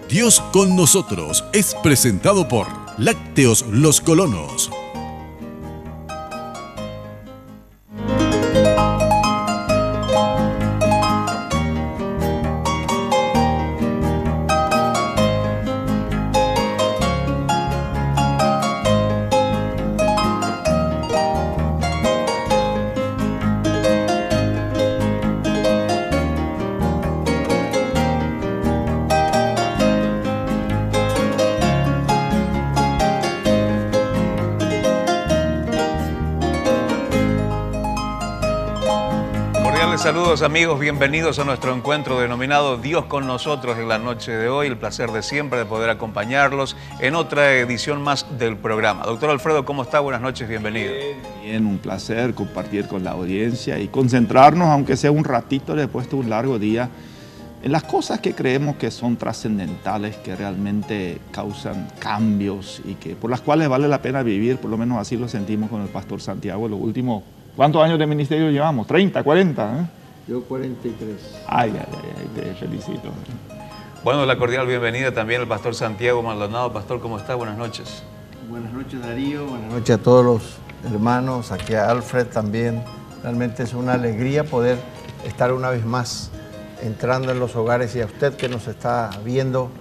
Dios con nosotros es presentado por Lácteos Los Colonos. Saludos amigos, bienvenidos a nuestro encuentro denominado Dios con nosotros en la noche de hoy. El placer de siempre de poder acompañarlos en otra edición más del programa. Doctor Alfredo, ¿cómo está? Buenas noches, bienvenido. Bien, un placer compartir con la audiencia y concentrarnos, aunque sea un ratito después de un largo día, en las cosas que creemos que son trascendentales, que realmente causan cambios y que por las cuales vale la pena vivir. Por lo menos así lo sentimos con el pastor Santiago. Los últimos, ¿cuántos años de ministerio llevamos? ¿30, 40? Yo 43. Ay, te felicito. Bueno, la cordial bienvenida también al pastor Santiago Maldonado. Pastor, ¿cómo está? Buenas noches. Buenas noches, Darío. Buenas noches a todos los hermanos, aquí a Alfred también. Realmente es una alegría poder estar una vez más entrando en los hogares, y a usted que nos está viendo,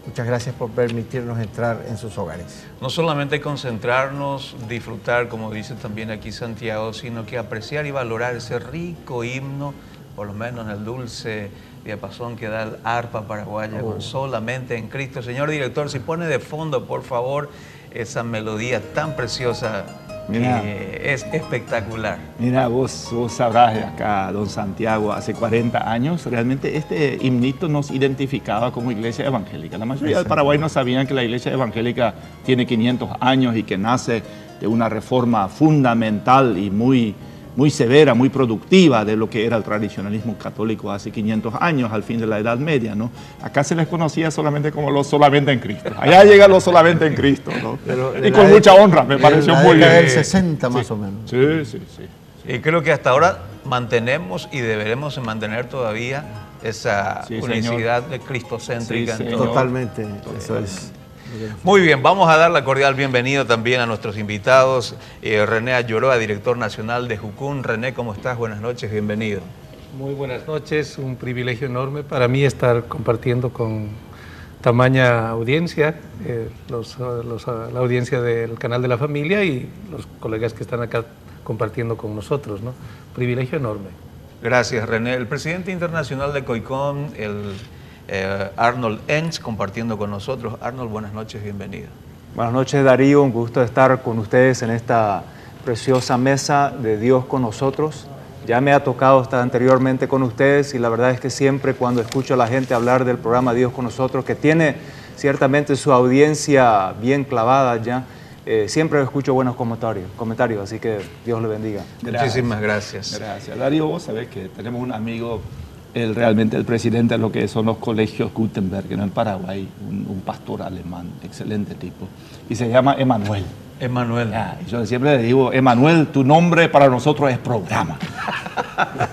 muchas gracias por permitirnos entrar en sus hogares. No solamente concentrarnos, disfrutar, como dice también aquí Santiago, sino que apreciar y valorar ese rico himno, por lo menos en el dulce diapasón que da el arpa paraguaya con Solamente en Cristo. Señor director, si pone de fondo, por favor, esa melodía tan preciosa. Mira, es espectacular. Mira, vos sabrás, acá don Santiago, hace 40 años, realmente este himnito nos identificaba como iglesia evangélica. La mayoría del Paraguay no sabían que la iglesia evangélica tiene 500 años y que nace de una reforma fundamental y muy severa, muy productiva de lo que era el tradicionalismo católico hace 500 años, al fin de la Edad Media, ¿no? Acá se les conocía solamente como los solamente en Cristo. Allá llega los solamente en Cristo, ¿no? Y con mucha honra, me pareció muy bien. Del 60 más o menos. Sí. Y creo que hasta ahora mantenemos y deberemos mantener todavía esa unicidad cristocéntrica. Sí, totalmente, eso es. Muy bien, vamos a dar la cordial bienvenida también a nuestros invitados. René Ayoroa, director nacional de Jucún. René, ¿cómo estás? Buenas noches, bienvenido. Muy buenas noches, un privilegio enorme para mí estar compartiendo con tamaña audiencia, la audiencia del canal de la familia y los colegas que están acá compartiendo con nosotros, ¿no? Privilegio enorme. Gracias, René. El presidente internacional de COICOM, Arnold Enz, compartiendo con nosotros. Arnold, buenas noches, bienvenido. Buenas noches, Darío, un gusto estar con ustedes en esta preciosa mesa de Dios con nosotros. Ya me ha tocado estar anteriormente con ustedes y la verdad es que siempre cuando escucho a la gente hablar del programa Dios con nosotros, que tiene ciertamente su audiencia bien clavada ya, siempre escucho buenos comentarios, así que Dios le bendiga. Muchísimas gracias. Gracias. Darío, vos sabés que tenemos un amigo, él realmente el presidente de lo que son los colegios Gutenberg, en Paraguay, un pastor alemán, excelente tipo, y se llama Emanuel. Emanuel. Yo siempre le digo, Emanuel, tu nombre para nosotros es programa.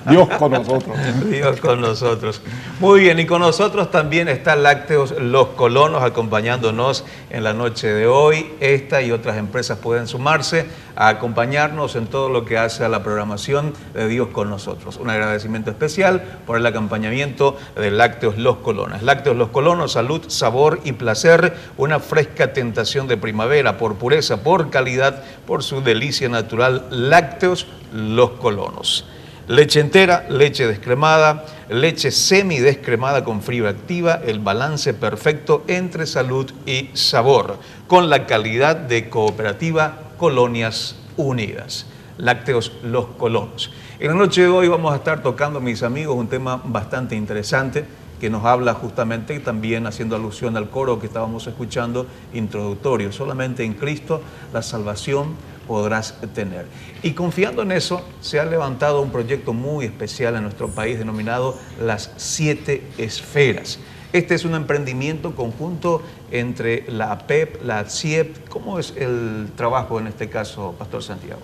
Dios con nosotros. Dios con nosotros. Muy bien, y con nosotros también está Lácteos Los Colonos acompañándonos en la noche de hoy. Esta y otras empresas pueden sumarse a acompañarnos en todo lo que hace a la programación de Dios con nosotros. Un agradecimiento especial por el acompañamiento de Lácteos Los Colonos. Lácteos Los Colonos, salud, sabor y placer, una fresca tentación de primavera por pureza, por calidad, por su delicia natural. Lácteos Los Colonos. Leche entera, leche descremada, leche semidescremada con fibra activa, el balance perfecto entre salud y sabor, con la calidad de Cooperativa Colonias Unidas. Lácteos Los Colonos. En la noche de hoy vamos a estar tocando, mis amigos, un tema bastante interesante que nos habla justamente, y también haciendo alusión al coro que estábamos escuchando, introductorio. Solamente en Cristo la salvación podrás tener. Y confiando en eso, se ha levantado un proyecto muy especial en nuestro país denominado Las 7 Esferas. Este es un emprendimiento conjunto entre la APEP, la CIEP. ¿Cómo es el trabajo en este caso, Pastor Santiago?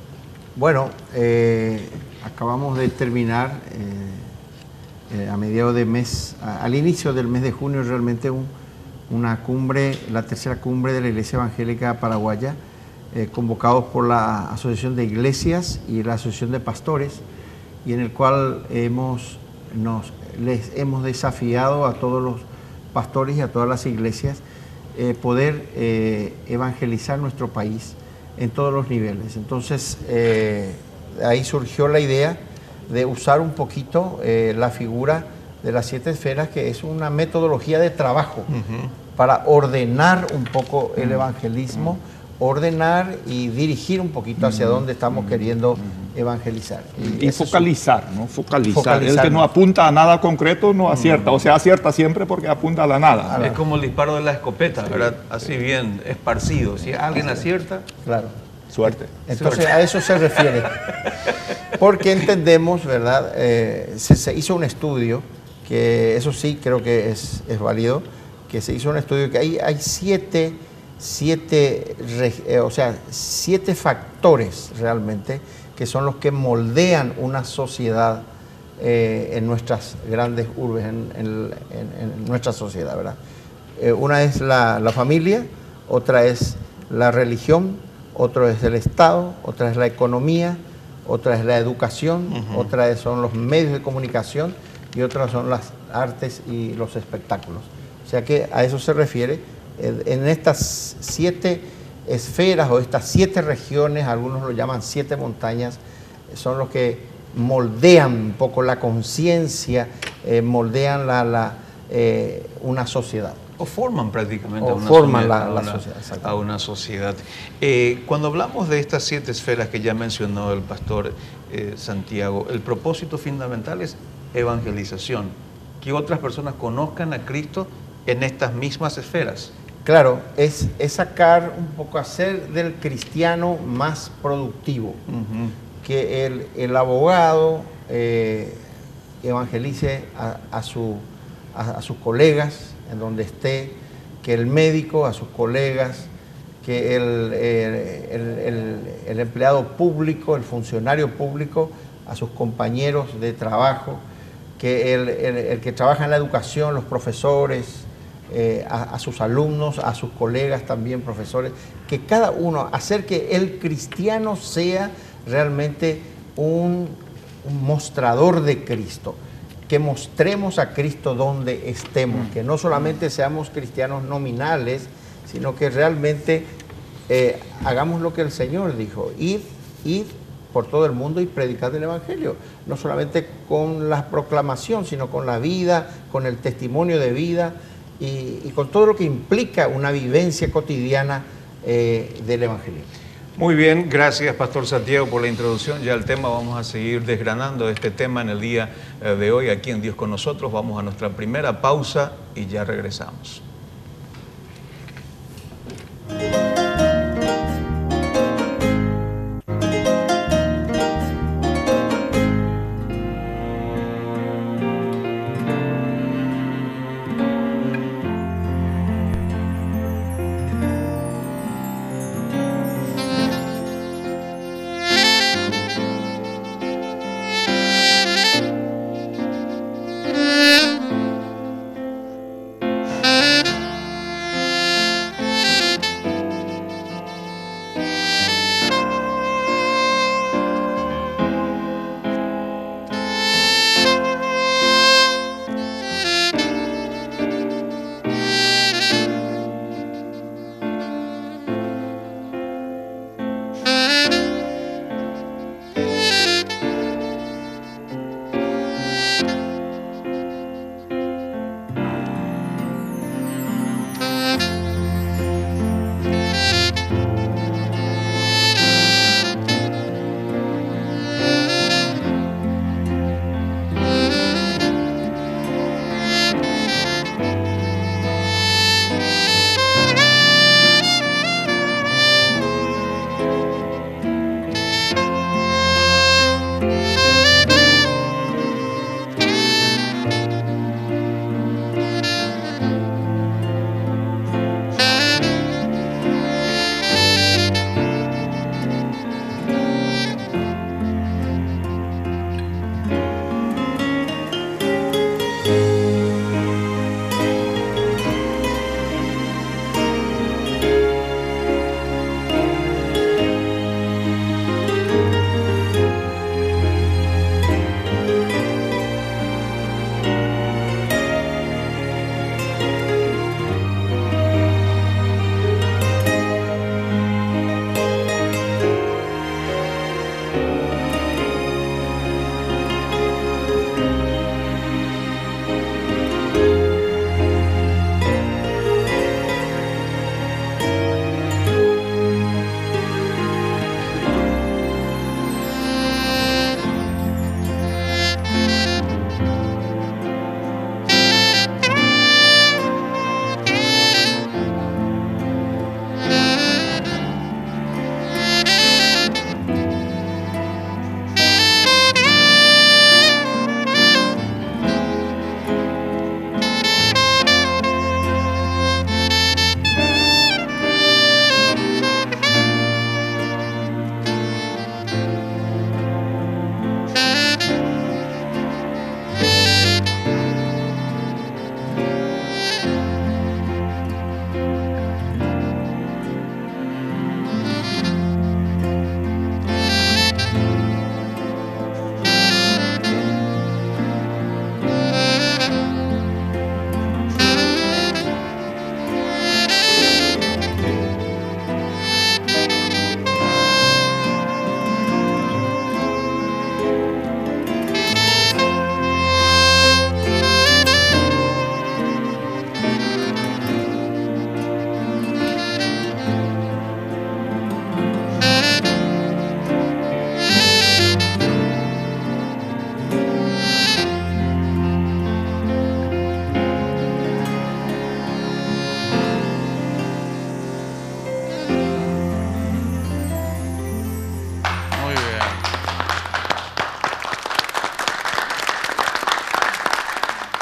Bueno, acabamos de terminar a mediados de mes, al inicio del mes de junio, realmente una cumbre, la tercera cumbre de la Iglesia Evangélica Paraguaya, convocados por la Asociación de Iglesias y la Asociación de Pastores, y en el cual les hemos desafiado a todos los pastores y a todas las iglesias poder evangelizar nuestro país en todos los niveles. Entonces, ahí surgió la idea de usar un poquito la figura de las 7 esferas, que es una metodología de trabajo para ordenar un poco el evangelismo, ordenar y dirigir un poquito hacia dónde estamos queriendo evangelizar. Y focalizar, ¿no? Focalizar. El que no apunta a nada concreto no acierta, o sea, acierta siempre porque apunta a la nada. Es como el disparo de la escopeta, ¿verdad? Así bien esparcido. Si alguien acierta, claro. Suerte. Entonces a eso se refiere. Porque entendemos, ¿verdad? Se hizo un estudio, que eso sí creo que es válido, que se hizo un estudio que hay 7 factores realmente que son los que moldean una sociedad en nuestras grandes urbes, en nuestra sociedad, ¿verdad? Una es la familia, otra es la religión, otro es el Estado, otra es la economía, otra es la educación, otra son los medios de comunicación y otras son las artes y los espectáculos. O sea que a eso se refiere. En estas 7 esferas o estas 7 regiones, algunos lo llaman 7 montañas, son los que moldean un poco la conciencia, moldean una sociedad. O forman prácticamente a una sociedad. Cuando hablamos de estas 7 esferas que ya mencionó el pastor Santiago, el propósito fundamental es evangelización, que otras personas conozcan a Cristo en estas mismas esferas. Claro, es sacar un poco, hacer del cristiano más productivo, que el abogado evangelice a sus colegas en donde esté, que el médico a sus colegas, que el empleado público, el funcionario público a sus compañeros de trabajo, que el que trabaja en la educación, los profesores, a sus alumnos, a sus colegas también, profesores, que cada uno, hacer que el cristiano sea realmente un mostrador de Cristo, que mostremos a Cristo donde estemos, que no solamente seamos cristianos nominales, sino que realmente hagamos lo que el Señor dijo, id por todo el mundo y predicad el Evangelio, no solamente con la proclamación, sino con la vida, con el testimonio de vida y con todo lo que implica una vivencia cotidiana del Evangelio. Muy bien, gracias Pastor Santiago por la introducción. Ya el tema, vamos a seguir desgranando este tema en el día de hoy aquí en Dios con nosotros. Vamos a nuestra primera pausa y ya regresamos.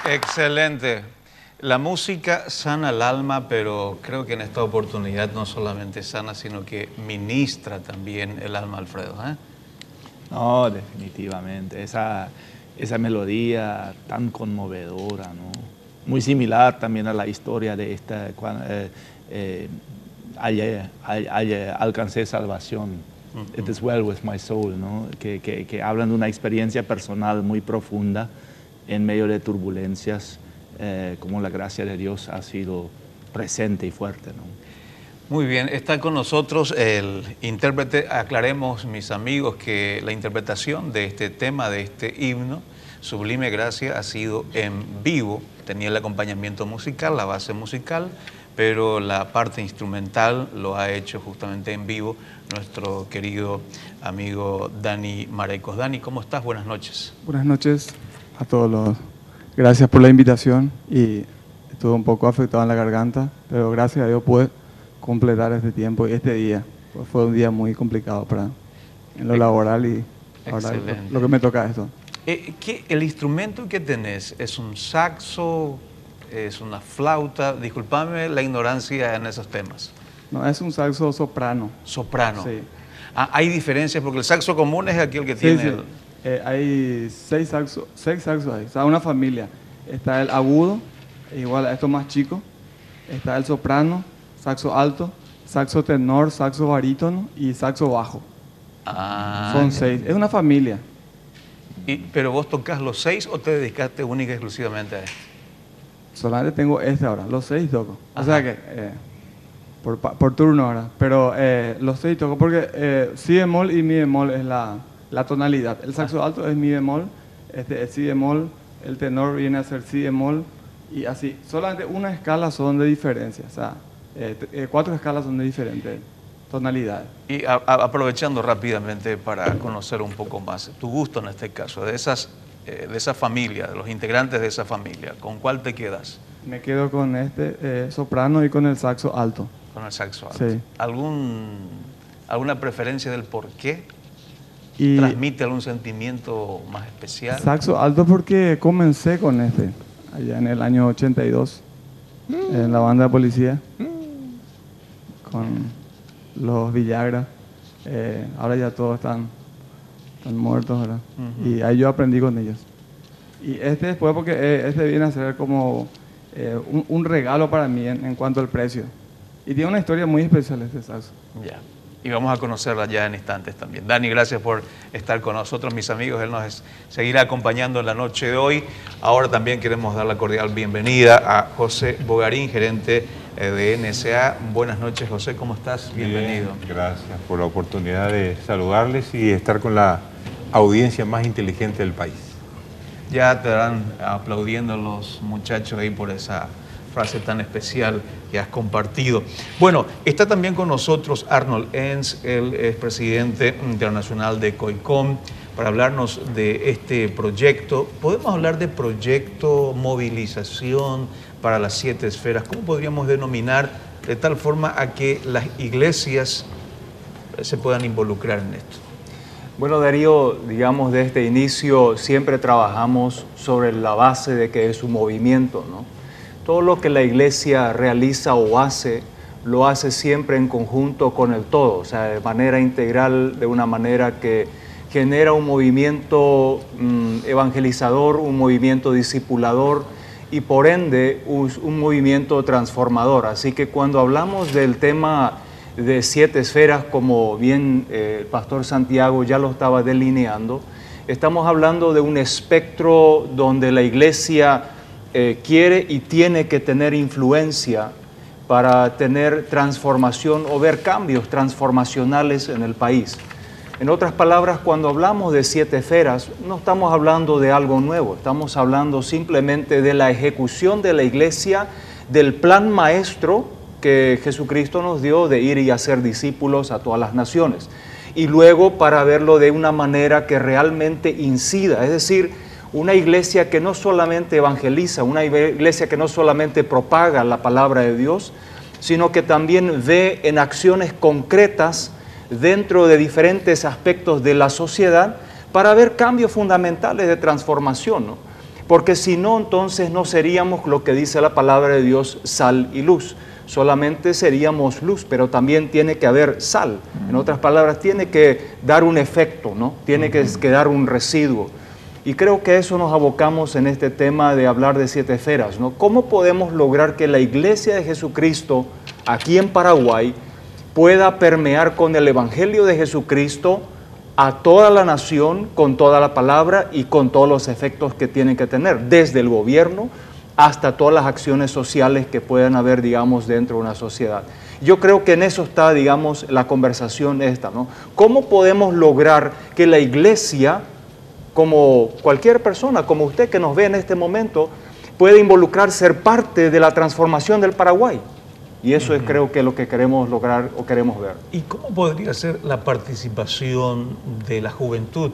Excelente. La música sana el alma, pero creo que en esta oportunidad no solamente sana, sino que ministra también el alma, Alfredo, ¿eh? No, definitivamente. Esa melodía tan conmovedora, ¿no? Muy similar también a la historia de esta, cuando alcancé salvación. It is well with my soul, ¿no? Que hablan de una experiencia personal muy profunda en medio de turbulencias, como la gracia de Dios ha sido presente y fuerte, ¿no? Muy bien, está con nosotros el intérprete. Aclaremos, mis amigos, que la interpretación de este tema, de este himno, Sublime Gracia, ha sido en vivo. Tenía el acompañamiento musical, la base musical, pero la parte instrumental lo ha hecho justamente en vivo nuestro querido amigo Dani Marecos. Dani, ¿cómo estás? Buenas noches. Buenas noches a todos. Gracias por la invitación y estuve un poco afectado en la garganta, pero gracias a Dios pude completar este tiempo y este día. Pues fue un día muy complicado en lo laboral y ahora lo que me toca esto. ¿El instrumento que tenés es un saxo, es una flauta? Disculpame la ignorancia en esos temas. No, es un saxo soprano. Soprano. Sí. Hay diferencias porque el saxo común es aquel que tiene... Sí. Hay seis saxos ahí, o sea, una familia. Está el agudo, igual a esto más chico. Está el soprano, saxo alto, saxo tenor, saxo barítono y saxo bajo. Son 6. Es una familia. ¿Pero vos tocas los 6 o te dedicaste única y exclusivamente a esto? Solamente tengo este ahora, los 6 toco. O sea que, por turno ahora. Pero los 6 toco porque si bemol y mi bemol es la tonalidad. El saxo alto es mi bemol, este es si bemol, el tenor viene a ser si bemol y así. Solamente una escala son de diferencia, o sea, 4 escalas son de diferentes tonalidades. Y aprovechando rápidamente para conocer un poco más tu gusto en este caso, de esa familia, de los integrantes de esa familia, ¿con cuál te quedas? Me quedo con este soprano y con el saxo alto. Con el saxo alto. Sí. ¿Alguna preferencia del por qué? ¿Transmite algún sentimiento más especial? Saxo alto porque comencé con este, allá en el año 82, en la banda de policía, con los Villagra. Ahora ya todos están muertos, ¿verdad? Y ahí yo aprendí con ellos. Y este después porque este viene a ser como un regalo para mí en cuanto al precio. Y tiene una historia muy especial este saxo. Ya. Y vamos a conocerla ya en instantes también. Dani, gracias por estar con nosotros, mis amigos. Él nos seguirá acompañando en la noche de hoy. Ahora también queremos dar la cordial bienvenida a José Bogarín, gerente de NSA. Buenas noches, José, ¿cómo estás? Bienvenido. Bien, gracias por la oportunidad de saludarles y estar con la audiencia más inteligente del país. Ya te estarán aplaudiendo los muchachos ahí por esa frase tan especial que has compartido. Bueno, está también con nosotros Arnold Enns, él es presidente internacional de COICOM, para hablarnos de este proyecto. ¿Podemos hablar de proyecto, movilización para las 7 esferas? ¿Cómo podríamos denominar de tal forma a que las iglesias se puedan involucrar en esto? Bueno, Darío, digamos, de este inicio siempre trabajamos sobre la base de que es un movimiento, ¿no? Todo lo que la iglesia realiza o hace, lo hace siempre en conjunto con el todo, o sea, de manera integral, de una manera que genera un movimiento evangelizador, un movimiento discipulador y por ende un movimiento transformador. Así que cuando hablamos del tema de 7 esferas, como bien el pastor Santiago ya lo estaba delineando, estamos hablando de un espectro donde la iglesia quiere y tiene que tener influencia para tener transformación o ver cambios transformacionales en el país. En otras palabras, cuando hablamos de 7 esferas, no estamos hablando de algo nuevo, estamos hablando simplemente de la ejecución de la iglesia, del plan maestro que Jesucristo nos dio de ir y hacer discípulos a todas las naciones. Y luego para verlo de una manera que realmente incida, es decir, una iglesia que no solamente evangeliza, una iglesia que no solamente propaga la palabra de Dios, sino que también ve en acciones concretas dentro de diferentes aspectos de la sociedad para ver cambios fundamentales de transformación, ¿no? porque si no, entonces no seríamos lo que dice la palabra de Dios, sal y luz. Solamente seríamos luz, pero también tiene que haber sal. En otras palabras, tiene que dar un efecto, ¿no? Tiene que quedar un residuo. Y creo que eso nos abocamos en este tema de hablar de 7 esferas, ¿no? ¿Cómo podemos lograr que la Iglesia de Jesucristo, aquí en Paraguay, pueda permear con el Evangelio de Jesucristo a toda la nación, con toda la palabra y con todos los efectos que tiene que tener, desde el gobierno hasta todas las acciones sociales que puedan haber, digamos, dentro de una sociedad? Yo creo que en eso está, digamos, la conversación esta, ¿no? ¿Cómo podemos lograr que la Iglesia, como cualquier persona, como usted que nos ve en este momento, pueda involucrarse, ser parte de la transformación del Paraguay? Y eso es, creo que, lo que queremos lograr o queremos ver. ¿Y cómo podría ser la participación de la juventud,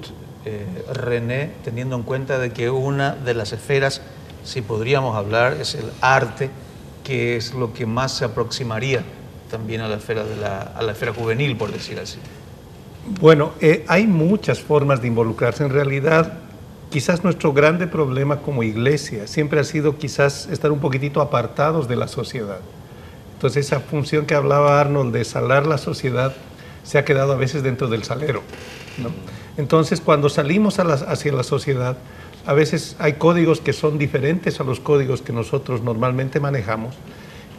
René, teniendo en cuenta de que una de las esferas, si podríamos hablar, es el arte, que es lo que más se aproximaría también a la esfera, a la esfera juvenil, por decir así? Bueno, hay muchas formas de involucrarse. En realidad, quizás nuestro grande problema como iglesia siempre ha sido quizás estar un poquitito apartados de la sociedad. Entonces esa función que hablaba Arnold de salar la sociedad se ha quedado a veces dentro del salero, ¿no? Entonces cuando salimos hacia la sociedad, a veces hay códigos que son diferentes a los códigos que nosotros normalmente manejamos.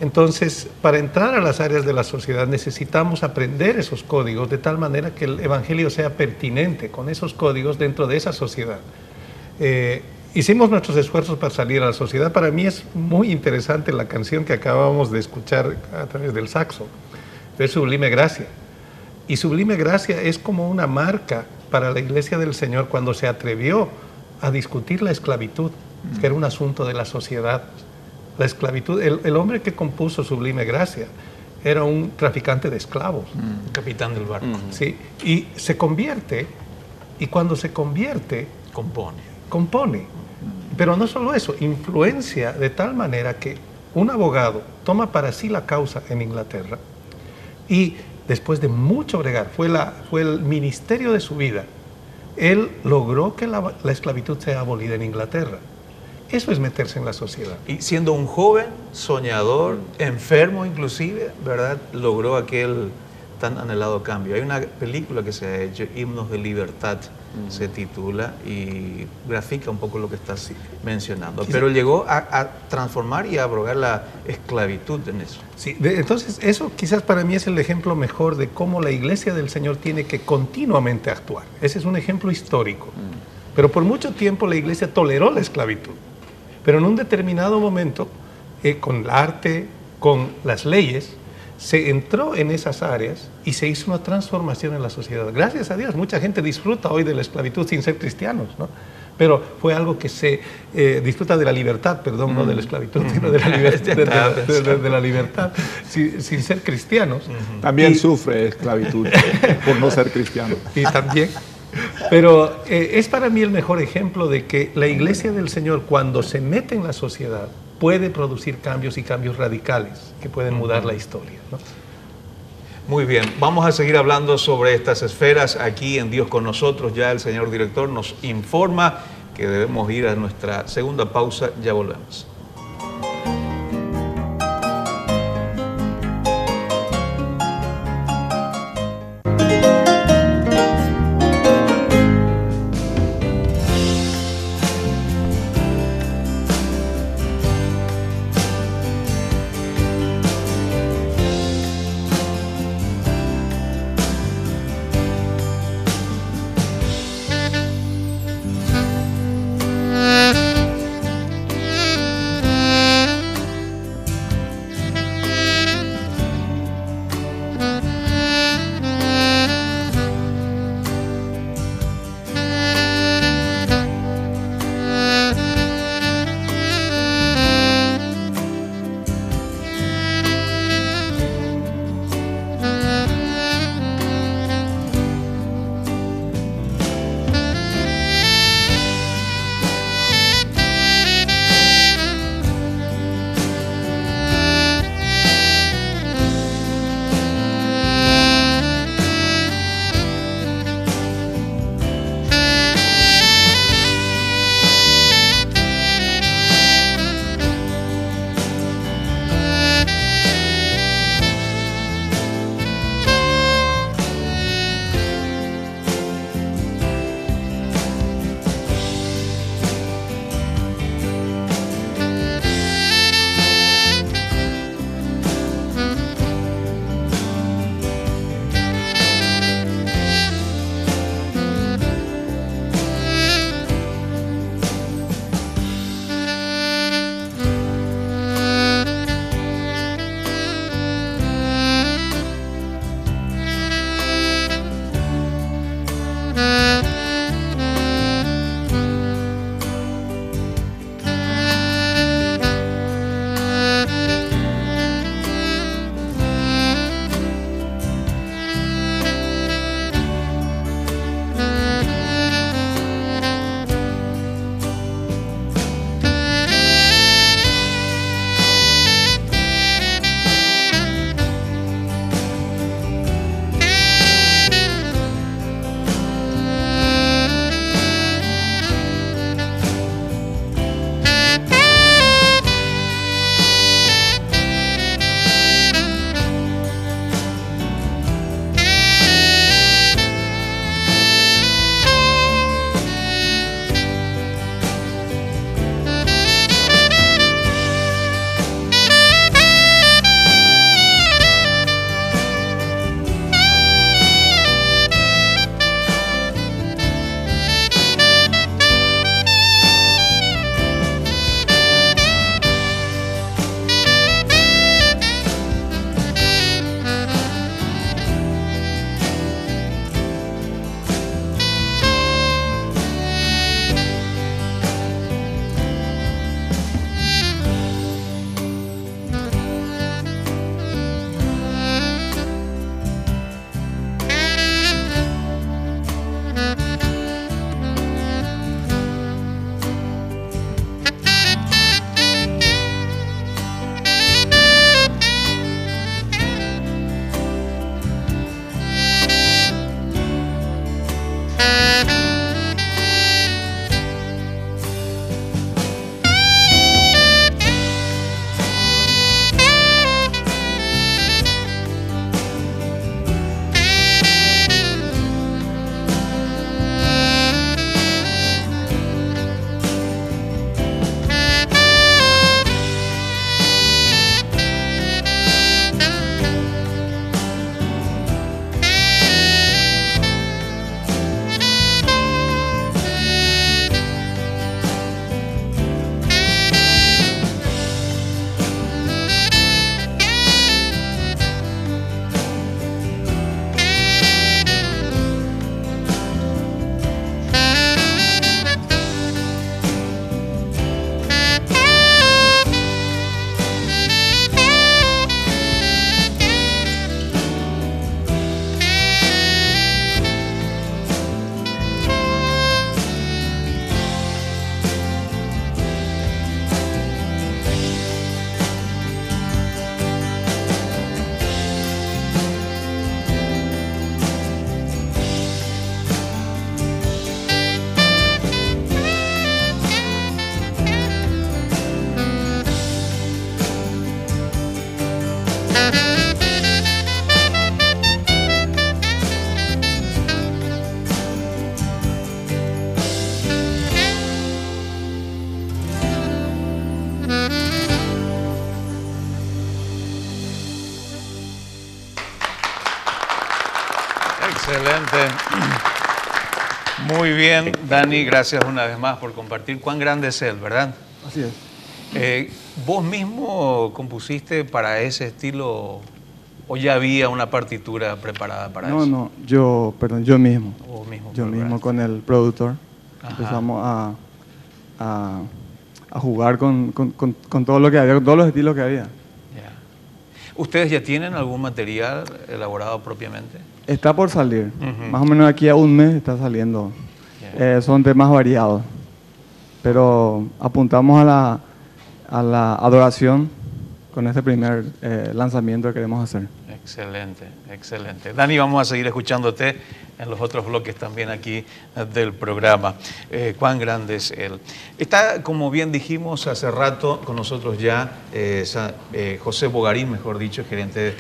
Entonces, para entrar a las áreas de la sociedad necesitamos aprender esos códigos de tal manera que el Evangelio sea pertinente con esos códigos dentro de esa sociedad. Hicimos nuestros esfuerzos para salir a la sociedad. Para mí es muy interesante la canción que acabamos de escuchar a través del saxo, de Sublime Gracia. Y Sublime Gracia es como una marca para la Iglesia del Señor cuando se atrevió a discutir la esclavitud, que era un asunto de la sociedad. La esclavitud, el hombre que compuso Sublime Gracia era un traficante de esclavos. Capitán del barco. Sí, y se convierte, y cuando se convierte, compone. Pero no solo eso, influencia de tal manera que un abogado toma para sí la causa en Inglaterra y después de mucho bregar, fue el ministerio de su vida, él logró que la esclavitud sea abolida en Inglaterra. Eso es meterse en la sociedad. Y siendo un joven, soñador, enfermo inclusive, ¿verdad? Logró aquel tan anhelado cambio. Hay una película que se ha hecho, Himnos de Libertad, se titula, y grafica un poco lo que estás mencionando. Pero llegó a transformar y a abrogar la esclavitud en eso. Sí, entonces eso quizás para mí es el ejemplo mejor de cómo la Iglesia del Señor tiene que continuamente actuar. Ese es un ejemplo histórico. Pero por mucho tiempo la Iglesia toleró la esclavitud. Pero en un determinado momento, con el arte, con las leyes, se entró en esas áreas y se hizo una transformación en la sociedad. Gracias a Dios, mucha gente disfruta hoy de la esclavitud sin ser cristianos, ¿no? Pero fue algo que se disfruta de la libertad, perdón, no de la esclavitud, sino de la libertad, de la libertad sin ser cristianos. También sufre esclavitud por no ser cristiano. Y también. Pero es para mí el mejor ejemplo de que la Iglesia del Señor, cuando se mete en la sociedad, puede producir cambios y cambios radicales que pueden mudar la historia, ¿no? Muy bien, vamos a seguir hablando sobre estas esferas aquí en Dios con nosotros. Ya el señor director nos informa que debemos ir a nuestra segunda pausa. Ya volvemos. Excelente. Muy bien, Dani, gracias una vez más por compartir. Cuán grande es él, ¿verdad? Así es. ¿Vos mismo compusiste para ese estilo o ya había una partitura preparada para eso? No, yo mismo. Vos mismo Yo mismo preparaste. con el productor. Ajá. Empezamos a jugar con todo lo que había, con todos los estilos que había. Ya. ¿Ustedes ya tienen algún material elaborado propiamente? Está por salir. Ujú. Más o menos aquí a un mes está saliendo. Son temas variados. Pero apuntamos a la adoración con este primer lanzamiento que queremos hacer. Excelente, excelente. Dani, vamos a seguir escuchándote en los otros bloques también aquí del programa. Cuán grande es él. Está, como bien dijimos hace rato, con nosotros ya José Bogarín, mejor dicho, gerente de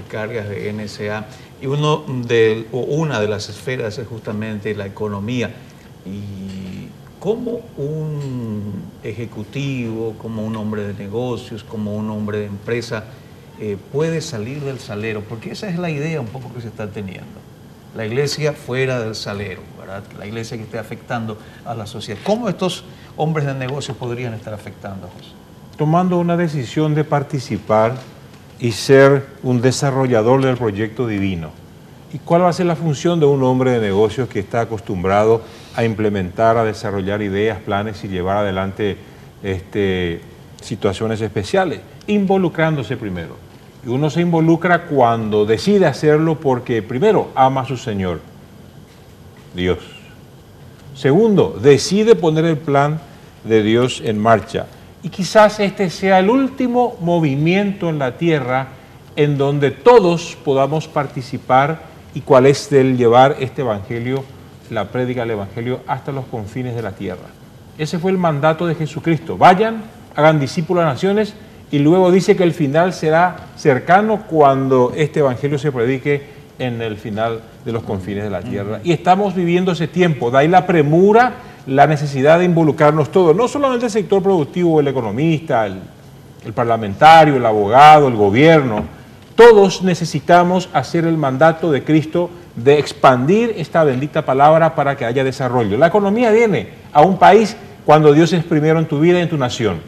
cargas de NSA. Y una de las esferas es justamente la economía. Y cómo un ejecutivo, como un hombre de negocios, como un hombre de empresa, puede salir del salero, porque esa es la idea un poco que se está teniendo. La iglesia fuera del salero, ¿verdad? La iglesia que esté afectando a la sociedad. ¿Cómo estos hombres de negocios podrían estar afectando, José? Tomando una decisión de participar y ser un desarrollador del proyecto divino. ¿Y cuál va a ser la función de un hombre de negocios que está acostumbrado a implementar, a desarrollar ideas, planes y llevar adelante situaciones especiales? Involucrándose primero. Y uno se involucra cuando decide hacerlo porque primero ama a su Señor, Dios. Segundo, decide poner el plan de Dios en marcha. Y quizás este sea el último movimiento en la tierra en donde todos podamos participar y cuál es el llevar este evangelio, la prédica del evangelio hasta los confines de la tierra. Ese fue el mandato de Jesucristo. Vayan, hagan discípulos a las naciones y luego dice que el final será cercano cuando este evangelio se predique en el final de los confines de la tierra. Y estamos viviendo ese tiempo, de ahí la premura, la necesidad de involucrarnos todos, no solamente el sector productivo, el economista, el parlamentario, el abogado, el gobierno. Todos necesitamos hacer el mandato de Cristo de expandir esta bendita palabra para que haya desarrollo. La economía viene a un país cuando Dios es primero en tu vida y en tu nación.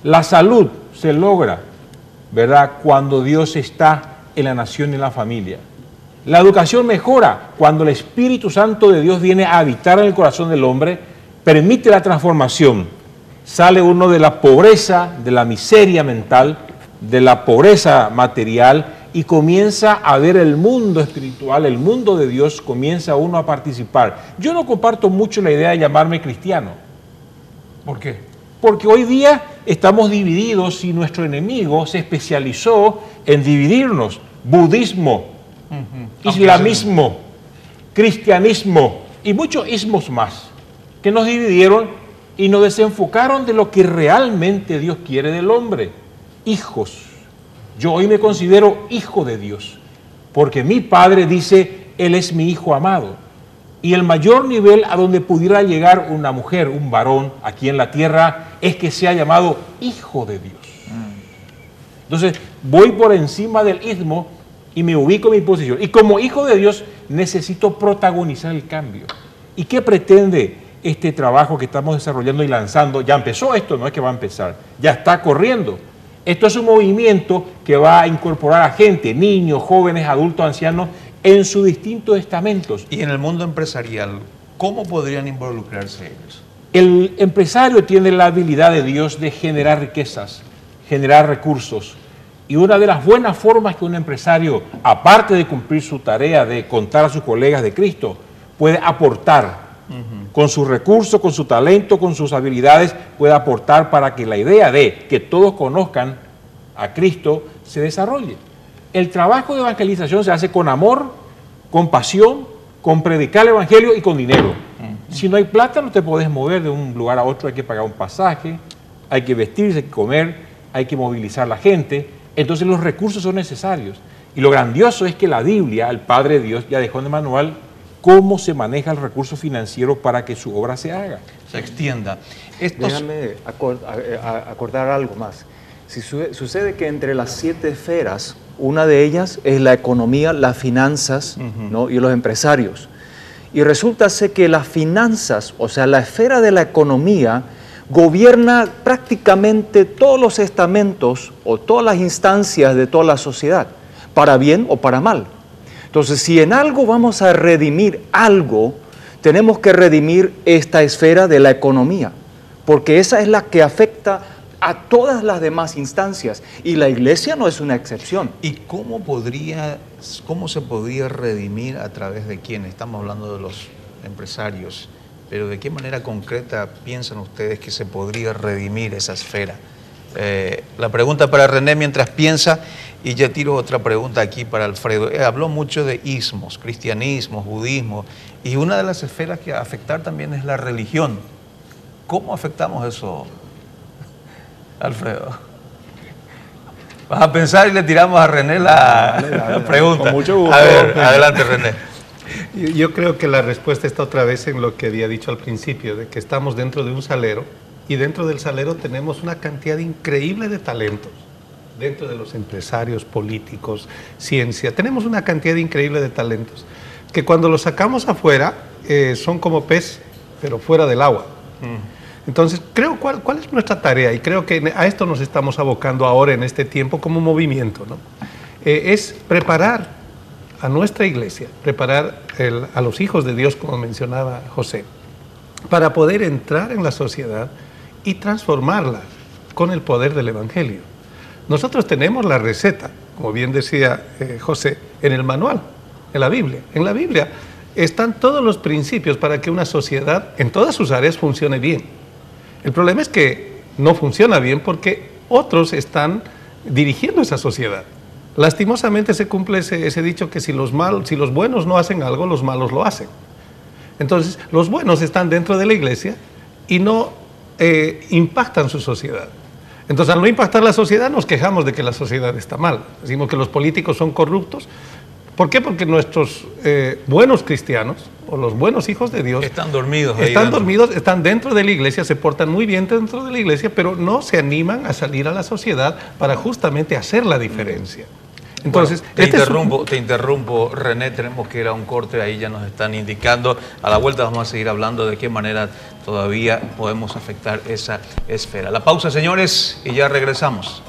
La salud se logra, ¿verdad?, cuando Dios está en la nación y en la familia. La educación mejora cuando el Espíritu Santo de Dios viene a habitar en el corazón del hombre, permite la transformación. Sale uno de la pobreza, de la miseria mental, de la pobreza material y comienza a ver el mundo espiritual, el mundo de Dios, comienza uno a participar. Yo no comparto mucho la idea de llamarme cristiano. ¿Por qué? Porque hoy día estamos divididos y nuestro enemigo se especializó en dividirnos. Budismo, islamismo, cristianismo y muchos ismos más que nos dividieron y nos desenfocaron de lo que realmente Dios quiere del hombre. Hijos. Yo hoy me considero hijo de Dios, porque mi Padre dice, Él es mi hijo amado. Y el mayor nivel a donde pudiera llegar una mujer, un varón, aquí en la tierra, es que sea llamado hijo de Dios. Entonces, voy por encima del ismo y me ubico en mi posición. Y como hijo de Dios, necesito protagonizar el cambio. ¿Y qué pretende este trabajo que estamos desarrollando y lanzando? Ya empezó esto, no es que va a empezar, ya está corriendo. Esto es un movimiento que va a incorporar a gente, niños, jóvenes, adultos, ancianos, en sus distintos estamentos. Y en el mundo empresarial, ¿cómo podrían involucrarse ellos? El empresario tiene la habilidad de Dios de generar riquezas, generar recursos. Y una de las buenas formas que un empresario, aparte de cumplir su tarea de contar a sus colegas de Cristo, puede aportar con sus recursos, con su talento, con sus habilidades, puede aportar para que la idea de que todos conozcan a Cristo se desarrolle. El trabajo de evangelización se hace con amor, con pasión, con predicar el evangelio y con dinero. Si no hay plata, no te podés mover de un lugar a otro, hay que pagar un pasaje, hay que vestirse, hay que comer, hay que movilizar a la gente. Entonces los recursos son necesarios. Y lo grandioso es que la Biblia, el Padre Dios, ya dejó en el manual cómo se maneja el recurso financiero para que su obra se haga. Se extienda. Déjame acordar algo más. Sucede que entre las 7 esferas, una de ellas es la economía, las finanzas, ¿no? y los empresarios. Y resulta ser que las finanzas, o sea, la esfera de la economía, gobierna prácticamente todos los estamentos o todas las instancias de toda la sociedad, para bien o para mal. Entonces, si en algo vamos a redimir algo, tenemos que redimir esta esfera de la economía, porque esa es la que afecta a todas las demás instancias, y la iglesia no es una excepción. ¿Y cómo se podría redimir a través de quién? Estamos hablando de los empresarios, pero ¿de qué manera concreta piensan ustedes que se podría redimir esa esfera? La pregunta para René mientras piensa, y ya tiro otra pregunta aquí para Alfredo. Habló mucho de ismos, cristianismo, budismo, y una de las esferas que va a afectar también es la religión. ¿Cómo afectamos eso, Alfredo? Vas a pensar y le tiramos a René la pregunta. Con mucho gusto. A ver, adelante, René. Yo creo que la respuesta está otra vez en lo que había dicho al principio, de que estamos dentro de un salero, y dentro del salero tenemos una cantidad increíble de talentos. Dentro de los empresarios, políticos, ciencia, tenemos una cantidad increíble de talentos, que cuando los sacamos afuera, son como pez, pero fuera del agua. Entonces, creo cuál es nuestra tarea, y creo que a esto nos estamos abocando ahora en este tiempo como movimiento, ¿no? Es preparar a nuestra iglesia, preparar a los hijos de Dios, como mencionaba José, para poder entrar en la sociedad y transformarla con el poder del Evangelio. Nosotros tenemos la receta, como bien decía José, en el manual, en la Biblia. En la Biblia están todos los principios para que una sociedad en todas sus áreas funcione bien. El problema es que no funciona bien porque otros están dirigiendo esa sociedad. Lastimosamente se cumple ese dicho que si los buenos no hacen algo, los malos lo hacen. Entonces, los buenos están dentro de la iglesia y no impactan su sociedad. Entonces, al no impactar la sociedad, nos quejamos de que la sociedad está mal. Decimos que los políticos son corruptos. ¿Por qué? Porque nuestros buenos cristianos, o los buenos hijos de Dios, están dormidos. Están dentro de la iglesia, se portan muy bien dentro de la iglesia, pero no se animan a salir a la sociedad para justamente hacer la diferencia. Entonces, bueno, te interrumpo, René, tenemos que ir a un corte, ahí ya nos están indicando. A la vuelta vamos a seguir hablando de qué manera todavía podemos afectar esa esfera. La pausa, señores, y ya regresamos.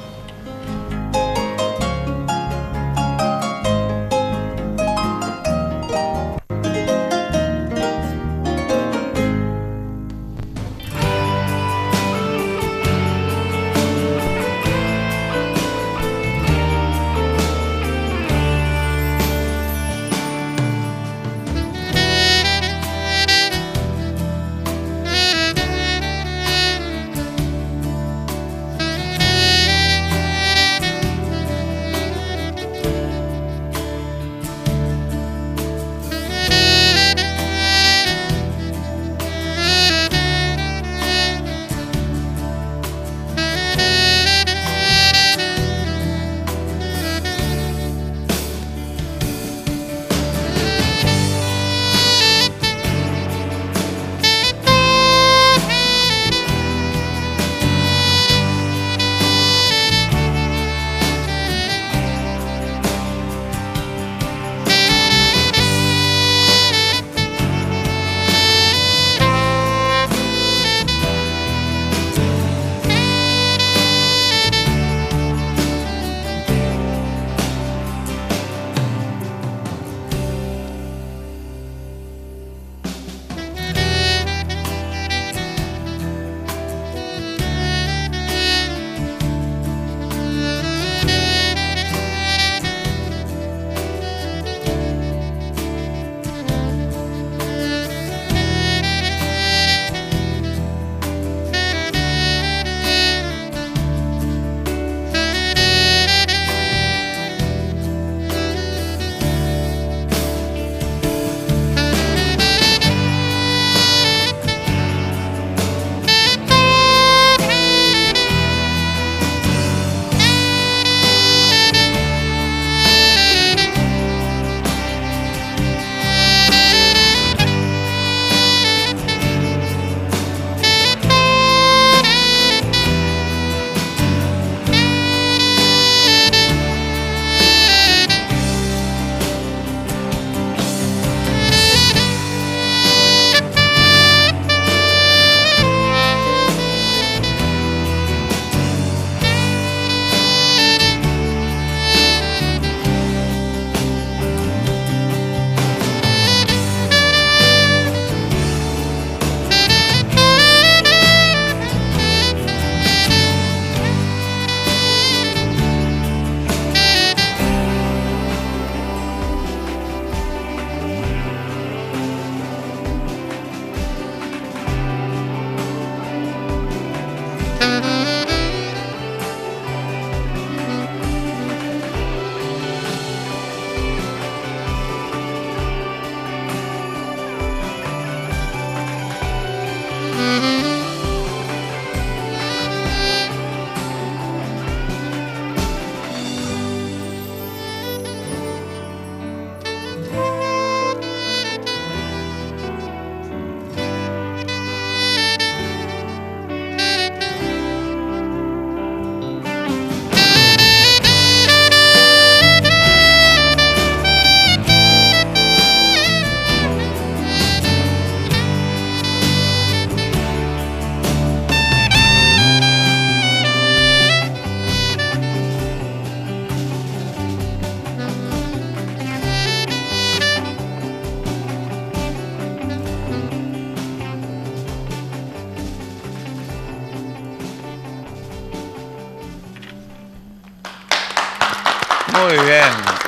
Muy bien,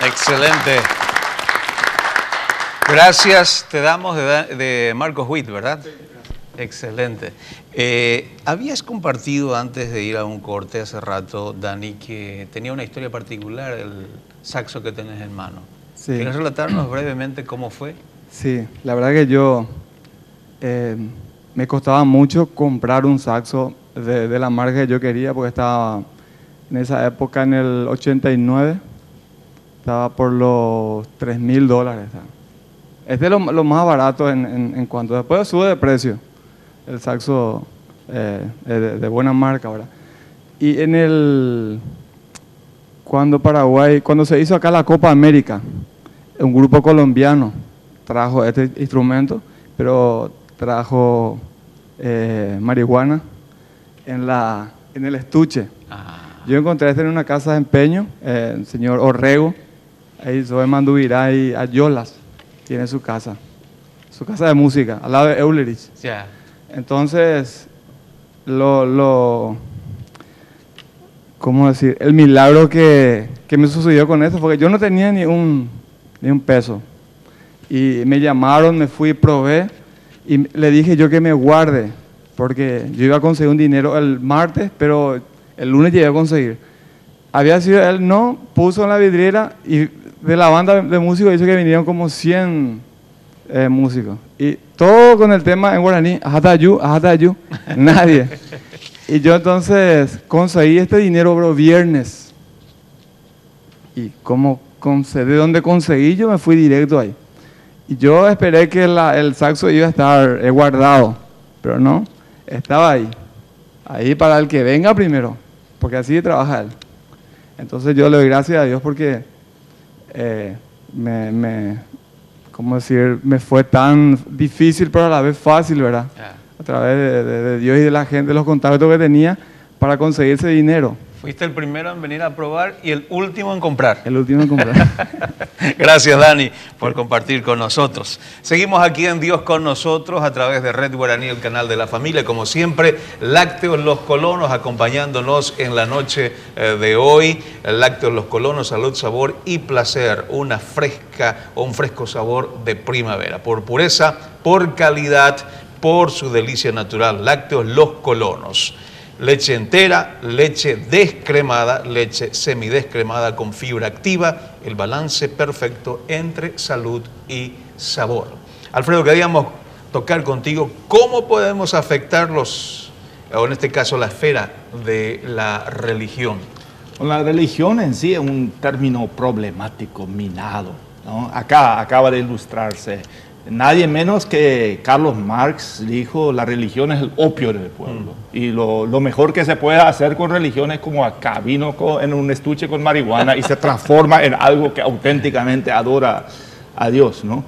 excelente. Gracias, te damos de Marcos Witt, ¿verdad? Excelente. Habías compartido antes de ir a un corte hace rato, Dani, que tenía una historia particular el saxo que tenés en mano. Sí. ¿Quieres relatarnos brevemente cómo fue? Sí, la verdad que yo me costaba mucho comprar un saxo de la marca que yo quería, porque estaba en esa época, en el 89, estaba por los $3.000. Este es lo más barato en cuanto. Después sube de precio el saxo de buena marca, ¿verdad? Y cuando se hizo acá la Copa América, un grupo colombiano trajo este instrumento, pero trajo marihuana en el estuche. Yo encontré este en una casa de empeño, el señor Orrego, ahí sobre Mandubirá y Ayolas, tiene su casa de música, al lado de Eulerich. Yeah. Entonces, ¿cómo decir? El milagro que me sucedió con esto, porque yo no tenía ni un peso. Y me llamaron, me fui, probé, y le dije yo que me guarde, porque yo iba a conseguir un dinero el martes, pero el lunes llegué a conseguir. Había sido él, no, puso en la vidriera, y de la banda de músicos dice que vinieron como 100 músicos. Y todo con el tema en guaraní, ajatayu, nadie. Y yo entonces conseguí este dinero, bro, viernes. Y de donde conseguí, yo me fui directo ahí. Y yo esperé que el saxo iba a estar guardado, pero no, estaba ahí. Ahí para el que venga primero, porque así trabaja él. Entonces yo le doy gracias a Dios porque ¿cómo decir? Me fue tan difícil, pero a la vez fácil, ¿verdad? A través de Dios y de la gente, de los contactos que tenía para conseguir ese dinero. Fuiste el primero en venir a probar y el último en comprar. El último en comprar. Gracias, Dani, por compartir con nosotros. Seguimos aquí en Dios con nosotros a través de Red Guaraní, el canal de la familia. Como siempre, Lácteos Los Colonos acompañándonos en la noche de hoy. Lácteos Los Colonos, salud, sabor y placer. Una fresca o un fresco sabor de primavera. Por pureza, por calidad, por su delicia natural. Lácteos Los Colonos. Leche entera, leche descremada, leche semidescremada con fibra activa, el balance perfecto entre salud y sabor. Alfredo, queríamos tocar contigo cómo podemos afectarlos, o en este caso la esfera de la religión. La religión en sí es un término problemático, minado, ¿no? Acá acaba de ilustrarse. Nadie menos que Carlos Marx dijo, la religión es el opio del pueblo. Y lo mejor que se puede hacer con religión es como acá, vino en un estuche con marihuana y se transforma en algo que auténticamente adora a Dios, ¿no?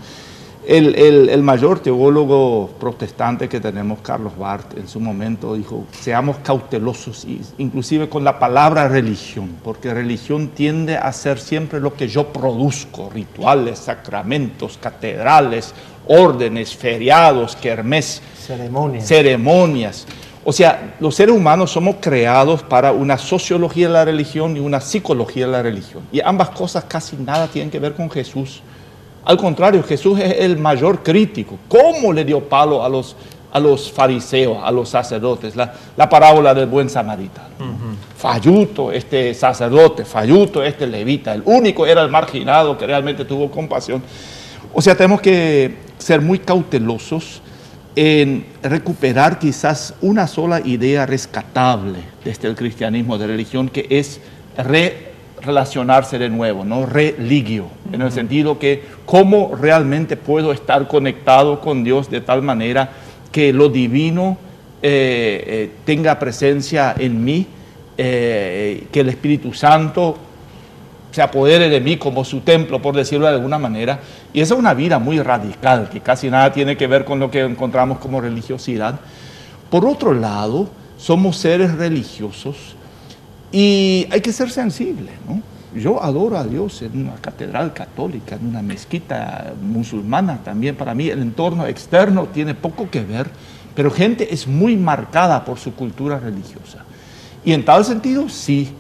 El mayor teólogo protestante que tenemos, Carlos Barth, en su momento dijo, seamos cautelosos, inclusive con la palabra religión, porque religión tiende a ser siempre lo que yo produzco, rituales, sacramentos, catedrales, órdenes, feriados, kermés, ceremonias. O sea, los seres humanos somos creados para una sociología de la religión y una psicología de la religión. Y ambas cosas casi nada tienen que ver con Jesús. Al contrario, Jesús es el mayor crítico. ¿Cómo le dio palo a los fariseos, a los sacerdotes? La parábola del buen samaritano. Falluto este sacerdote, falluto este levita. El único era el marginado que realmente tuvo compasión. O sea, tenemos que ser muy cautelosos en recuperar quizás una sola idea rescatable desde el cristianismo de religión, que es relacionarse de nuevo, ¿no? Religio, en el sentido que cómo realmente puedo estar conectado con Dios de tal manera que lo divino tenga presencia en mí, que el Espíritu Santo se apodere de mí como su templo, por decirlo de alguna manera. Y esa es una vida muy radical, que casi nada tiene que ver con lo que encontramos como religiosidad. Por otro lado, somos seres religiosos y hay que ser sensible, ¿no? Yo adoro a Dios en una catedral católica, en una mezquita musulmana también. Para mí el entorno externo tiene poco que ver, pero gente es muy marcada por su cultura religiosa. Y en tal sentido, sí,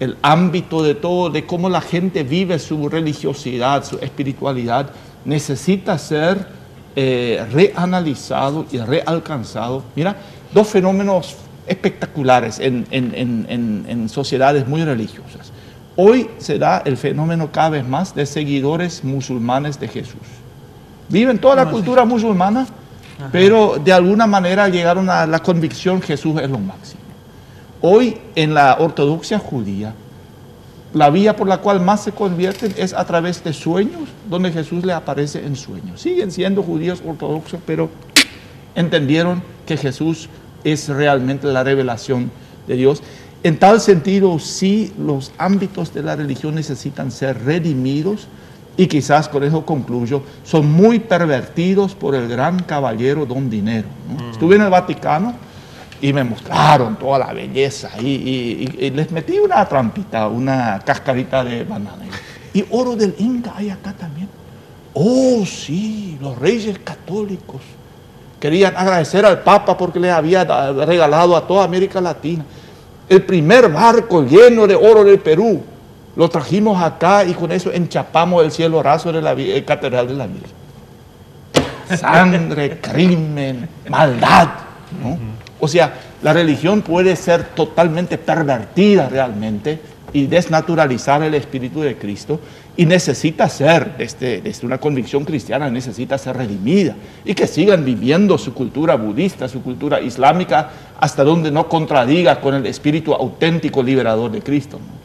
el ámbito de todo, de cómo la gente vive su religiosidad, su espiritualidad, necesita ser reanalizado y realcanzado. Mira, dos fenómenos espectaculares en sociedades muy religiosas. Hoy se da el fenómeno cada vez más de seguidores musulmanes de Jesús. Viven toda la cultura musulmana, pero de alguna manera llegaron a la convicción que Jesús es lo máximo. Hoy en la ortodoxia judía, la vía por la cual más se convierten es a través de sueños, donde Jesús le aparece en sueños. Siguen siendo judíos ortodoxos, pero entendieron que Jesús es realmente la revelación de Dios. En tal sentido, sí, los ámbitos de la religión necesitan ser redimidos y quizás, con eso concluyo, son muy pervertidos por el gran caballero Don Dinero, ¿no? Estuve en el Vaticano y me mostraron toda la belleza y les metí una trampita, una cascarita de banana. Y oro del Inca hay acá también. Oh, sí, los reyes católicos querían agradecer al Papa porque les había regalado a toda América Latina el primer barco lleno de oro del Perú. Lo trajimos acá y con eso enchapamos el cielo raso de la Catedral de la Virgen. Sangre, crimen, maldad, ¿no? O sea, la religión puede ser totalmente pervertida realmente y desnaturalizar el espíritu de Cristo, y necesita ser, desde una convicción cristiana, necesita ser redimida y que sigan viviendo su cultura budista, su cultura islámica, hasta donde no contradiga con el espíritu auténtico liberador de Cristo, ¿no?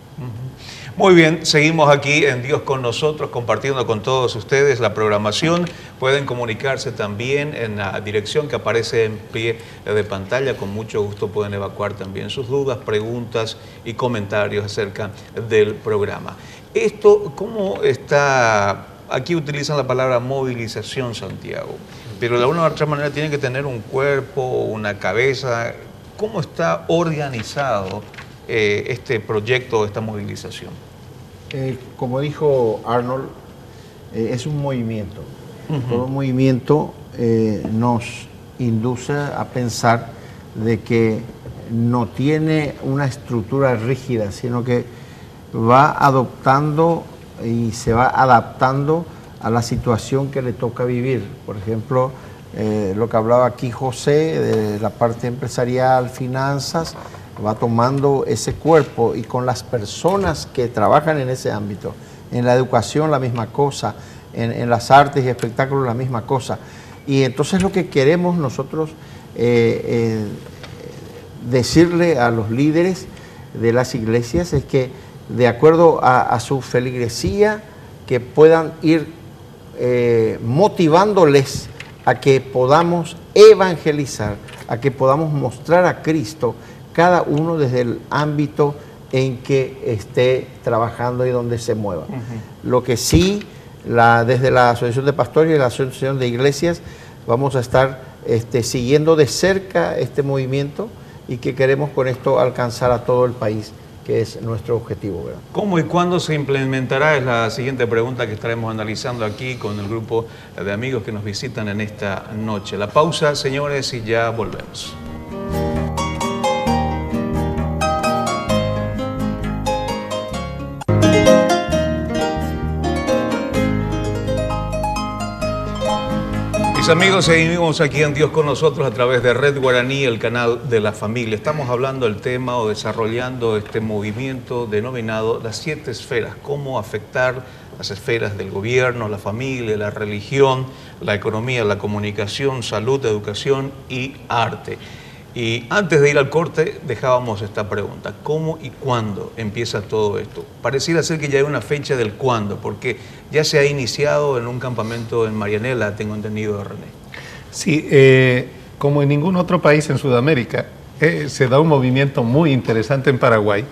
Muy bien, seguimos aquí en Dios con nosotros, compartiendo con todos ustedes la programación. Pueden comunicarse también en la dirección que aparece en pie de pantalla. Con mucho gusto pueden evacuar también sus dudas, preguntas y comentarios acerca del programa. Esto, ¿cómo está? Aquí utilizan la palabra movilización, Santiago, pero de alguna u otra manera tiene que tener un cuerpo, una cabeza. ¿Cómo está organizado este proyecto, esta movilización? Como dijo Arnold, es un movimiento. Todo movimiento nos induce a pensar de que no tiene una estructura rígida, sino que va adoptando y se va adaptando a la situación que le toca vivir. Por ejemplo, lo que hablaba aquí José, de la parte empresarial, finanzas, va tomando ese cuerpo, y con las personas que trabajan en ese ámbito, en la educación la misma cosa, en las artes y espectáculos la misma cosa. Y entonces lo que queremos nosotros decirle a los líderes de las iglesias es que, de acuerdo a su feligresía, que puedan ir motivándoles a que podamos evangelizar, a que podamos mostrar a Cristo, cada uno desde el ámbito en que esté trabajando y donde se mueva. Lo que sí, desde la Asociación de Pastores y la Asociación de Iglesias, vamos a estar siguiendo de cerca este movimiento, y que queremos con esto alcanzar a todo el país, que es nuestro objetivo, ¿verdad? ¿Cómo y cuándo se implementará? Es la siguiente pregunta que estaremos analizando aquí con el grupo de amigos que nos visitan en esta noche. La pausa, señores, y ya volvemos. Mis amigos, seguimos aquí en Dios con nosotros a través de Red Guaraní, el canal de la familia. Estamos hablando del tema o desarrollando este movimiento denominado las 7 esferas, cómo afectar las esferas del gobierno, la familia, la religión, la economía, la comunicación, salud, educación y arte. Y antes de ir al corte dejábamos esta pregunta: ¿cómo y cuándo empieza todo esto? Pareciera ser que ya hay una fecha del cuándo, porque ya se ha iniciado en un campamento en Marianela, tengo entendido, René. Sí, como en ningún otro país en Sudamérica, se da un movimiento muy interesante en Paraguay,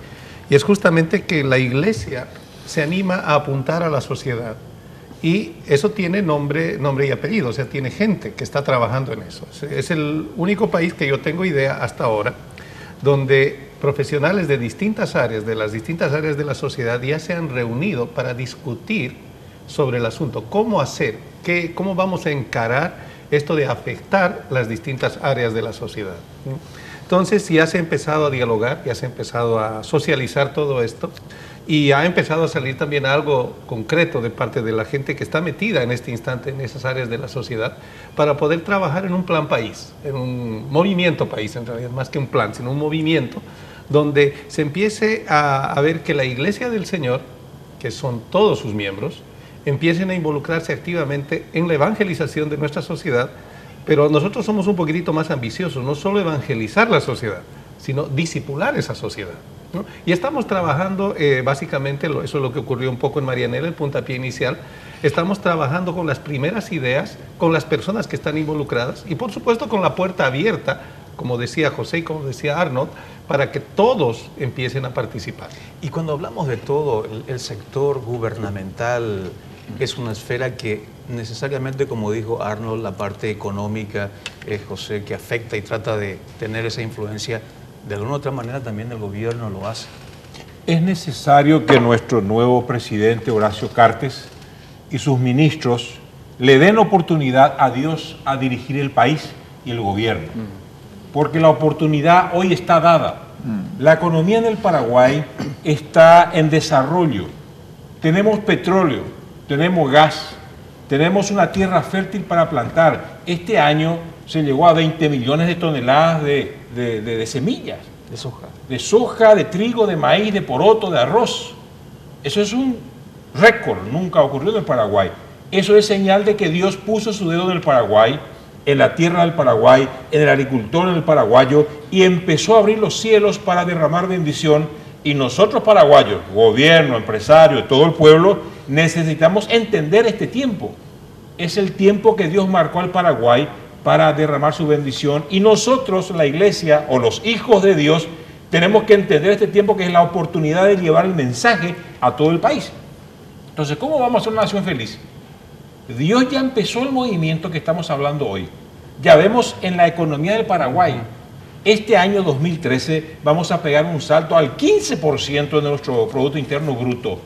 y es justamente que la iglesia se anima a apuntar a la sociedad. Y eso tiene nombre y apellido, o sea, tiene gente que está trabajando en eso. Es el único país que yo tengo idea hasta ahora donde profesionales de distintas áreas, de las distintas áreas de la sociedad, ya se han reunido para discutir sobre el asunto. ¿Cómo hacer? ¿Cómo vamos a encarar esto de afectar las distintas áreas de la sociedad? Entonces ya se ha empezado a dialogar, ya se ha empezado a socializar todo esto y ha empezado a salir también algo concreto de parte de la gente que está metida en este instante en esas áreas de la sociedad para poder trabajar en un plan país, en un movimiento país, en realidad más que un plan, sino un movimiento donde se empiece a ver que la Iglesia del Señor, que son todos sus miembros, empiecen a involucrarse activamente en la evangelización de nuestra sociedad, pero nosotros somos un poquitito más ambiciosos, no solo evangelizar la sociedad, sino discipular esa sociedad, ¿no? Y estamos trabajando básicamente, eso es lo que ocurrió un poco en Marianela, el puntapié inicial, estamos trabajando con las primeras ideas, con las personas que están involucradas y por supuesto con la puerta abierta, como decía José y como decía Arnold, para que todos empiecen a participar. Y cuando hablamos de todo, el sector gubernamental es una esfera que necesariamente, como dijo Arnold, la parte económica, José, que afecta y trata de tener esa influencia, de alguna u otra manera también el gobierno lo hace. Es necesario que nuestro nuevo presidente, Horacio Cartes, y sus ministros le den oportunidad a Dios a dirigir el país y el gobierno. Porque la oportunidad hoy está dada. La economía en el Paraguay está en desarrollo. Tenemos petróleo, tenemos gas, tenemos una tierra fértil para plantar. Este año se llegó a 20 millones de toneladas de semillas. De soja. De soja, de trigo, de maíz, de poroto, de arroz. Eso es un récord, nunca ocurrió en el Paraguay. Eso es señal de que Dios puso su dedo en el Paraguay, en la tierra del Paraguay, en el agricultor, en el paraguayo, y empezó a abrir los cielos para derramar bendición. Y nosotros paraguayos, gobierno, empresario, todo el pueblo, necesitamos entender este tiempo. Es el tiempo que Dios marcó al Paraguay para derramar su bendición, y nosotros, la iglesia o los hijos de Dios, tenemos que entender este tiempo que es la oportunidad de llevar el mensaje a todo el país. Entonces, ¿cómo vamos a ser una nación feliz? Dios ya empezó el movimiento que estamos hablando hoy. Ya vemos en la economía del Paraguay, este año 2013 vamos a pegar un salto al 15% de nuestro Producto Interno Bruto.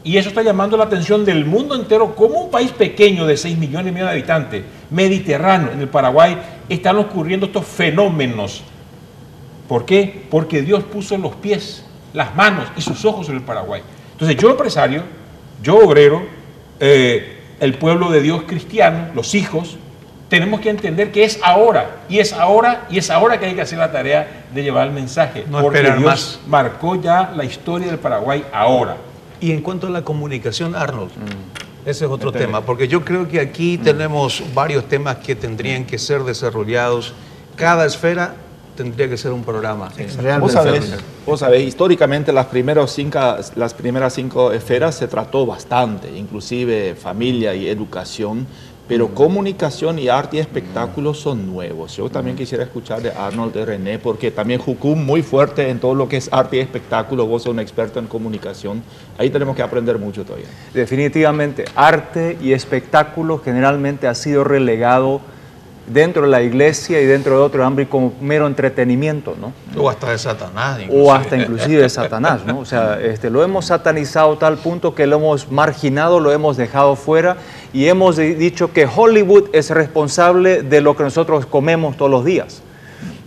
Y eso está llamando la atención del mundo entero. Como un país pequeño de 6 millones y medio de habitantes, mediterráneo, en el Paraguay, están ocurriendo estos fenómenos. ¿Por qué? Porque Dios puso los pies, las manos y sus ojos en el Paraguay. Entonces yo empresario, yo obrero, el pueblo de Dios cristiano, los hijos, tenemos que entender que es ahora, y es ahora, y es ahora que hay que hacer la tarea de llevar el mensaje. No porque esperar Dios más. marcó ya la historia del Paraguay ahora. Y en cuanto a la comunicación, Arnold, ese es otro tema, porque yo creo que aquí tenemos varios temas que tendrían que ser desarrollados. Cada esfera tendría que ser un programa. Vos sabés, históricamente las primeras 5 esferas se trató bastante, inclusive familia y educación, pero comunicación y arte y espectáculos son nuevos. Yo también quisiera escuchar de Arnold, de René, porque también Jucum muy fuerte en todo lo que es arte y espectáculo. Vos sos un experto en comunicación. Ahí tenemos que aprender mucho todavía. Definitivamente, arte y espectáculo generalmente ha sido relegado dentro de la iglesia y dentro de otro ámbito como mero entretenimiento, ¿no? O hasta de Satanás. Inclusive. O hasta inclusive de Satanás, ¿no? O sea, lo hemos satanizado a tal punto que lo hemos marginado, lo hemos dejado fuera y hemos dicho que Hollywood es responsable de lo que nosotros comemos todos los días.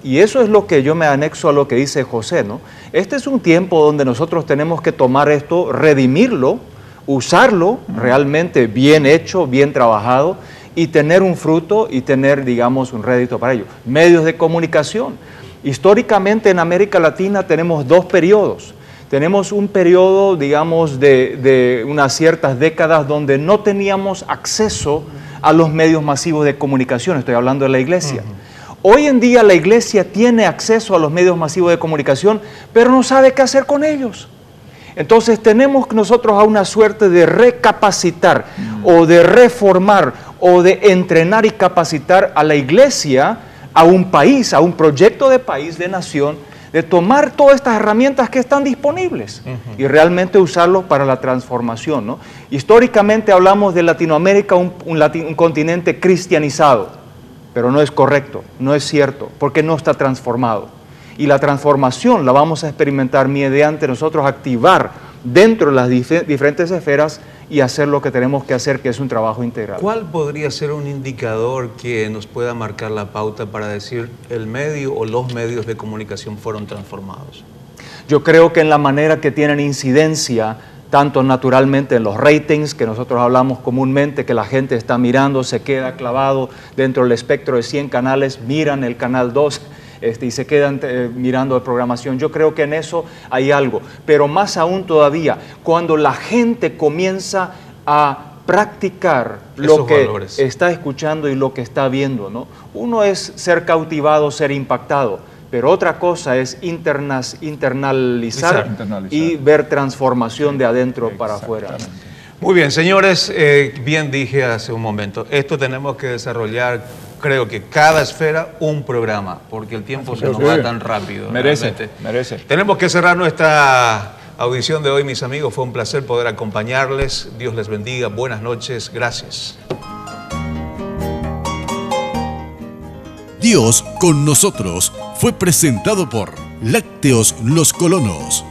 Y eso es lo que yo me anexo a lo que dice José, ¿no? Este es un tiempo donde nosotros tenemos que tomar esto, redimirlo, usarlo realmente bien hecho, bien trabajado, y tener un fruto y tener, digamos, un rédito para ello. Medios de comunicación. Históricamente en América Latina tenemos 2 periodos. Tenemos un periodo, digamos, de unas ciertas décadas donde no teníamos acceso a los medios masivos de comunicación. Estoy hablando de la iglesia. Hoy en día la iglesia tiene acceso a los medios masivos de comunicación, pero no sabe qué hacer con ellos. Entonces tenemos nosotros a una suerte de recapacitar o de reformar o de entrenar y capacitar a la iglesia, a un país, a un proyecto de país, de nación, de tomar todas estas herramientas que están disponibles y realmente usarlos para la transformación, ¿no? Históricamente hablamos de Latinoamérica, un continente cristianizado, pero no es correcto, no es cierto, porque no está transformado. Y la transformación la vamos a experimentar mediante nosotros activar dentro de las diferentes esferas y hacer lo que tenemos que hacer, que es un trabajo integral. ¿Cuál podría ser un indicador que nos pueda marcar la pauta para decir el medio o los medios de comunicación fueron transformados? Yo creo que en la manera que tienen incidencia, tanto naturalmente en los ratings que nosotros hablamos comúnmente, que la gente está mirando, se queda clavado dentro del espectro de 100 canales, miran el canal 2 y se quedan mirando de programación. Yo creo que en eso hay algo, pero más aún todavía, cuando la gente comienza a practicar lo que está escuchando y lo que está viendo, ¿no? Uno es ser cautivado, ser impactado, pero otra cosa es internalizar y ver transformación de adentro para afuera. Muy bien, señores, bien dije hace un momento, esto tenemos que desarrollar, creo que cada esfera un programa, porque el tiempo se nos va tan rápido. Merece. Tenemos que cerrar nuestra audición de hoy, mis amigos. Fue un placer poder acompañarles. Dios les bendiga. Buenas noches. Gracias. Dios con nosotros fue presentado por Lácteos Los Colonos.